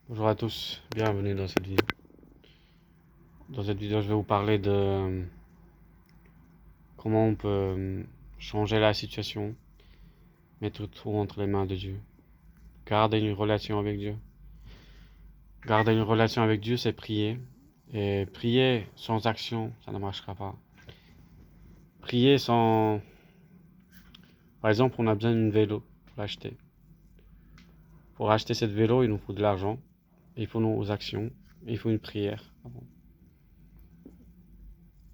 Bonjour à tous, bienvenue dans cette vidéo. Dans cette vidéo, je vais vous parler de comment on peut changer la situation, mettre tout entre les mains de Dieu, garder une relation avec Dieu. Garder une relation avec Dieu, c'est prier. Et prier sans action, ça ne marchera pas. Prier sans... Par exemple, on a besoin d'une vélo pour l'acheter. Pour acheter cette vélo, il nous faut de l'argent, il faut nos actions, il faut une prière.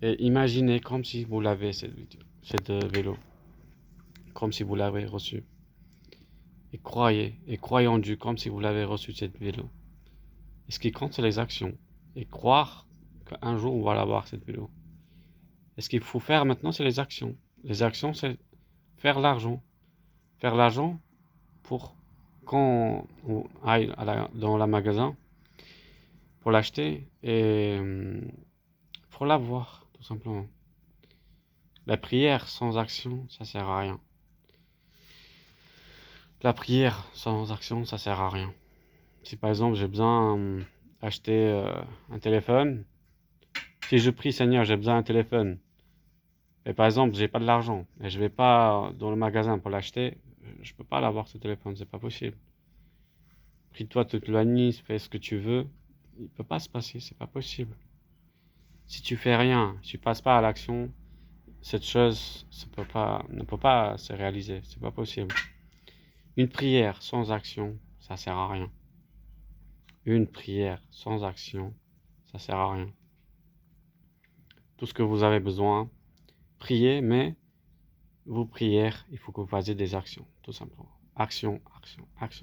Et imaginez comme si vous l'avez cette vélo, comme si vous l'avez reçu. Et croyez en Dieu comme si vous l'avez reçu cette vélo. Et ce qui compte, c'est les actions. Et croire qu'un jour, on va l'avoir, cette vélo. Et ce qu'il faut faire maintenant, c'est les actions. Les actions, c'est faire l'argent. Faire l'argent pour quand on aille dans le magasin, pour l'acheter et pour l'avoir, tout simplement. La prière sans action, ça sert à rien. La prière sans action, ça sert à rien. Si par exemple j'ai besoin d'acheter un téléphone, si je prie Seigneur, j'ai besoin d'un téléphone, et par exemple j'ai pas de l'argent, et je vais pas dans le magasin pour l'acheter, je peux pas l'avoir ce téléphone, c'est pas possible. Prie-toi toute la nuit, fais ce que tu veux, il peut pas se passer, c'est pas possible. Si tu fais rien, si tu passes pas à l'action, cette chose ne peut pas se réaliser, c'est pas possible. Une prière sans action, ça sert à rien. Une prière sans action, ça sert à rien. Tout ce que vous avez besoin, priez, mais vos prières, il faut que vous fassiez des actions, tout simplement. Action, action, action.